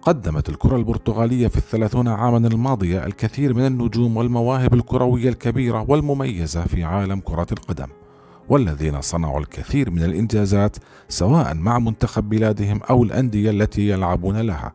قدمت الكرة البرتغالية في ال30 عاما الماضية الكثير من النجوم والمواهب الكروية الكبيرة والمميزة في عالم كرة القدم، والذين صنعوا الكثير من الإنجازات سواء مع منتخب بلادهم أو الأندية التي يلعبون لها.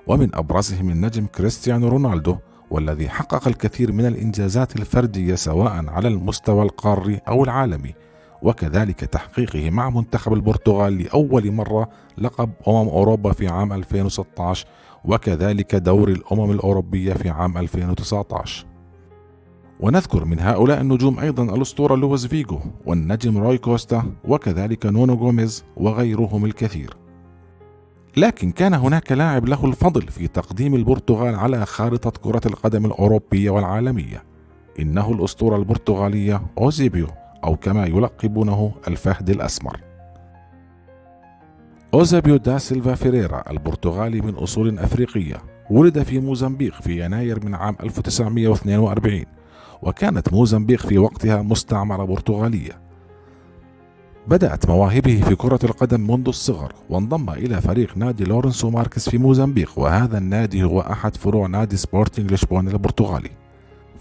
ومن أبرزهم النجم كريستيانو رونالدو، والذي حقق الكثير من الإنجازات الفردية سواء على المستوى القاري أو العالمي، وكذلك تحقيقه مع منتخب البرتغال لأول مرة لقب أوروبا في عام 2016، وكذلك دور الأمم الأوروبية في عام 2019. ونذكر من هؤلاء النجوم أيضا الأسطورة لويس فيغو والنجم روي كوستا وكذلك نونو غوميز وغيرهم الكثير. لكن كان هناك لاعب له الفضل في تقديم البرتغال على خارطة كرة القدم الأوروبية والعالمية، إنه الأسطورة البرتغالية أوزيبيو، أو كما يلقبونه الفهد الأسمر. أوزيبيو دا سيلفا فيريرا البرتغالي من أصول أفريقية، ولد في موزمبيق في يناير من عام 1942، وكانت موزمبيق في وقتها مستعمرة برتغالية. بدأت مواهبه في كرة القدم منذ الصغر، وانضم إلى فريق نادي لورنسو ماركس في موزمبيق، وهذا النادي هو أحد فروع نادي سبورتينغ لشبونة البرتغالي.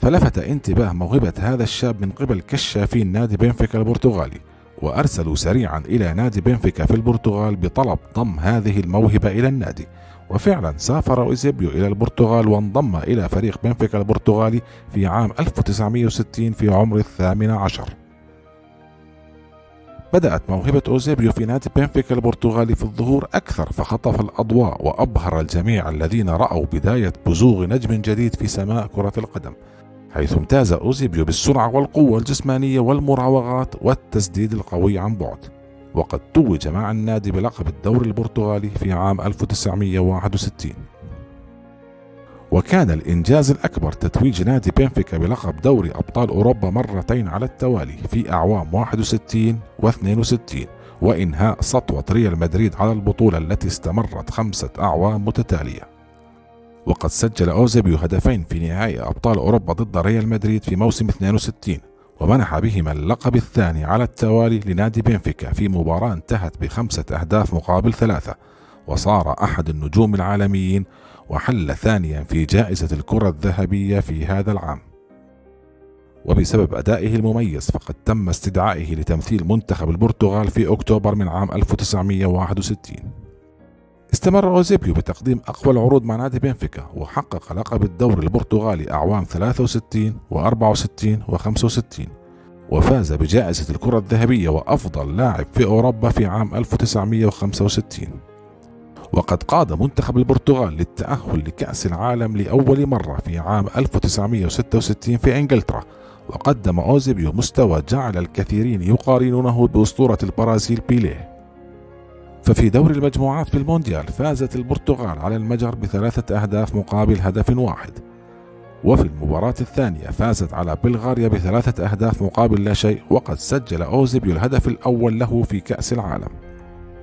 فلفت انتباه موهبة هذا الشاب من قبل كشافين نادي بنفيكا البرتغالي، وأرسلوا سريعا إلى نادي بنفيكا في البرتغال بطلب ضم هذه الموهبة إلى النادي. وفعلا سافر أوزيبيو إلى البرتغال وانضم إلى فريق بنفيكا البرتغالي في عام 1960 في عمر 18. بدأت موهبة أوزيبيو في نادي بنفيكا البرتغالي في الظهور أكثر، فخطف الأضواء وأبهر الجميع الذين رأوا بداية بزوغ نجم جديد في سماء كرة القدم، حيث امتاز أوزيبيو بالسرعة والقوة الجسمانية والمراوغات والتسديد القوي عن بعد. وقد توج مع النادي بلقب الدوري البرتغالي في عام 1961. وكان الإنجاز الأكبر تتويج نادي بنفيكا بلقب دوري أبطال أوروبا مرتين على التوالي في أعوام 61 و62، وإنهاء سطوة ريال مدريد على البطولة التي استمرت 5 أعوام متتالية. وقد سجل أوزيبيو هدفين في نهائي أبطال أوروبا ضد ريال مدريد في موسم 62، ومنح بهما اللقب الثاني على التوالي لنادي بنفيكا في مباراة انتهت ب5 أهداف مقابل 3، وصار أحد النجوم العالميين، وحل ثانيا في جائزة الكرة الذهبية في هذا العام. وبسبب أدائه المميز فقد تم استدعائه لتمثيل منتخب البرتغال في أكتوبر من عام 1961. استمر أوزيبيو بتقديم أقوى العروض مع نادي بنفيكا، وحقق لقب الدوري البرتغالي أعوام 63 و64 و65، وفاز بجائزة الكرة الذهبية وأفضل لاعب في أوروبا في عام 1965. وقد قاد منتخب البرتغال للتأهل لكأس العالم لأول مرة في عام 1966 في إنجلترا، وقدم أوزيبيو مستوى جعل الكثيرين يقارنونه بأسطورة البرازيل بيليه. ففي دور المجموعات في المونديال فازت البرتغال على المجر ب3 أهداف مقابل هدف واحد، وفي المباراة الثانية فازت على بلغاريا ب3 أهداف مقابل لا شيء، وقد سجل أوزيبيو الهدف الأول له في كأس العالم.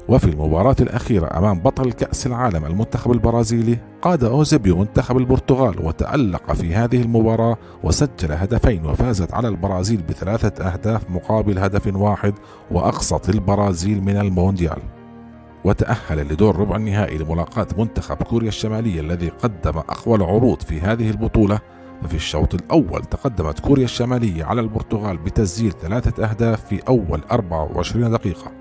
وفي المباراة الأخيرة أمام بطل كأس العالم المنتخب البرازيلي قاد أوزيبيو منتخب البرتغال وتألق في هذه المباراة وسجل هدفين، وفازت على البرازيل ب3 أهداف مقابل هدف واحد، وأقصت البرازيل من المونديال. وتأهل لدور ربع النهائي لملاقاة منتخب كوريا الشمالية الذي قدم أقوى العروض في هذه البطولة. ففي الشوط الأول تقدمت كوريا الشمالية على البرتغال بتسجيل 3 أهداف في أول 24 دقيقة،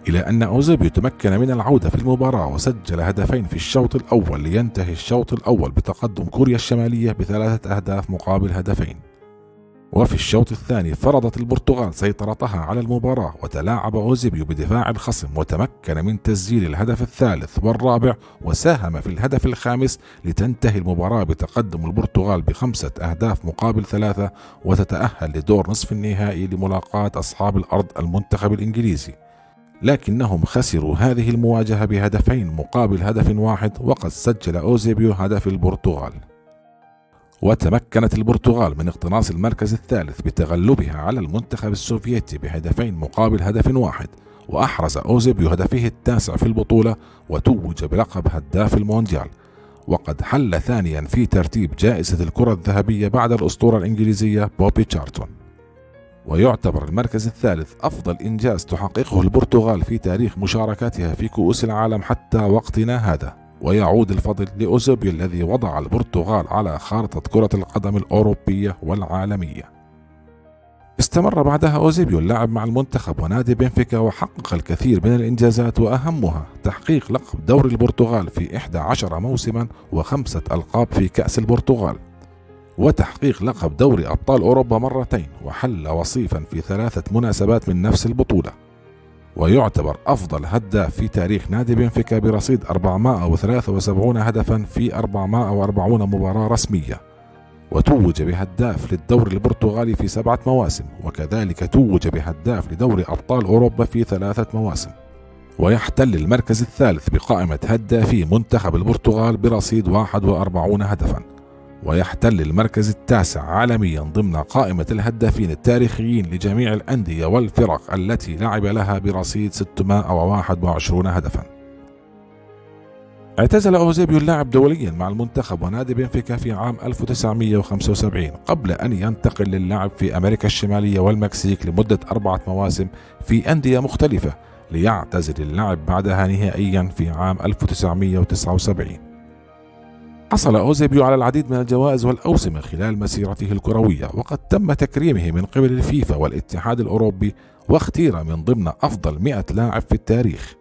إلى أن أوزيبيو تمكن من العودة في المباراة وسجل هدفين في الشوط الأول، لينتهي الشوط الأول بتقدم كوريا الشمالية ب3 أهداف مقابل هدفين. وفي الشوط الثاني فرضت البرتغال سيطرتها على المباراة، وتلاعب أوزيبيو بدفاع الخصم وتمكن من تسجيل الهدف الثالث والرابع، وساهم في الهدف الخامس، لتنتهي المباراة بتقدم البرتغال ب5 أهداف مقابل 3، وتتأهل لدور نصف النهائي لملاقاة أصحاب الأرض المنتخب الإنجليزي. لكنهم خسروا هذه المواجهة بهدفين مقابل هدف واحد، وقد سجل أوزيبيو هدف البرتغال. وتمكنت البرتغال من اقتناص المركز الثالث بتغلبها على المنتخب السوفيتي بهدفين مقابل هدف واحد، وأحرز أوزيبيو هدفه التاسع في البطولة، وتوج بلقب هداف المونديال. وقد حل ثانيا في ترتيب جائزة الكرة الذهبية بعد الأسطورة الإنجليزية بوبي تشارلتون. ويعتبر المركز الثالث أفضل إنجاز تحققه البرتغال في تاريخ مشاركتها في كؤوس العالم حتى وقتنا هذا. ويعود الفضل لأوزيبيو الذي وضع البرتغال على خارطة كرة القدم الأوروبية والعالمية. استمر بعدها أوزيبيو اللعب مع المنتخب ونادي بنفيكا، وحقق الكثير من الإنجازات، وأهمها تحقيق لقب دوري البرتغال في 11 موسما و5 ألقاب في كأس البرتغال، وتحقيق لقب دوري أبطال أوروبا مرتين، وحل وصيفا في 3 مناسبات من نفس البطولة، ويعتبر أفضل هداف في تاريخ نادي بنفيكا برصيد 473 هدفا في 440 مباراة رسمية، وتوج بهداف للدوري البرتغالي في 7 مواسم، وكذلك توج بهداف لدوري أبطال أوروبا في 3 مواسم، ويحتل المركز الثالث بقائمة هدافي منتخب البرتغال برصيد 41 هدفا، ويحتل المركز التاسع عالميا ضمن قائمة الهدافين التاريخيين لجميع الأندية والفرق التي لعب لها برصيد 621 هدفا. اعتزل أوزيبيو اللعب دوليا مع المنتخب ونادي بنفيكا في عام 1975 قبل أن ينتقل للعب في أمريكا الشمالية والمكسيك لمدة 4 مواسم في أندية مختلفة، ليعتزل اللعب بعدها نهائيا في عام 1979. حصل أوزيبيو على العديد من الجوائز والأوسمة خلال مسيرته الكروية، وقد تم تكريمه من قبل الفيفا والاتحاد الأوروبي، واختير من ضمن أفضل 100 لاعب في التاريخ.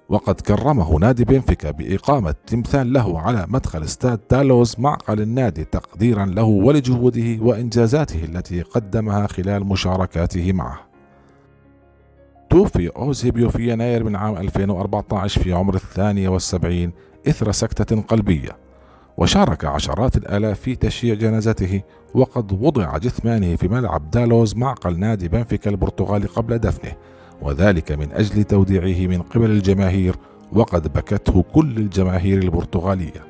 وقد كرمه نادي بنفيكا بإقامة تمثال له على مدخل استاد تالوز معقل النادي تقديرا له ولجهوده وإنجازاته التي قدمها خلال مشاركاته معه. توفي أوزيبيو في يناير من عام 2014 في عمر 72 إثر سكتة قلبية، وشارك عشرات الآلاف في تشييع جنازته، وقد وضع جثمانه في ملعب دالوز معقل نادي بنفيكا البرتغالي قبل دفنه، وذلك من أجل توديعه من قبل الجماهير، وقد بكته كل الجماهير البرتغالية.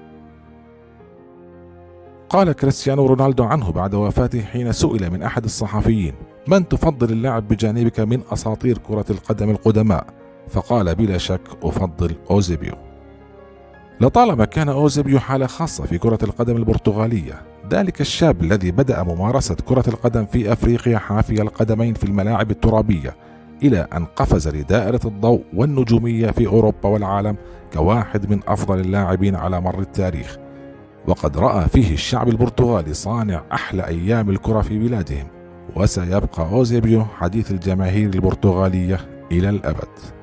قال كريستيانو رونالدو عنه بعد وفاته حين سئل من أحد الصحفيين: من تفضل اللعب بجانبك من أساطير كرة القدم القدماء؟ فقال: بلا شك أفضل أوزيبيو. لطالما كان أوزيبيو حالة خاصة في كرة القدم البرتغالية، ذلك الشاب الذي بدأ ممارسة كرة القدم في أفريقيا حافي القدمين في الملاعب الترابية، إلى أن قفز لدائرة الضوء والنجومية في أوروبا والعالم كواحد من أفضل اللاعبين على مر التاريخ، وقد رأى فيه الشعب البرتغالي صانع أحلى أيام الكرة في بلادهم، وسيبقى أوزيبيو حديث الجماهير البرتغالية إلى الأبد.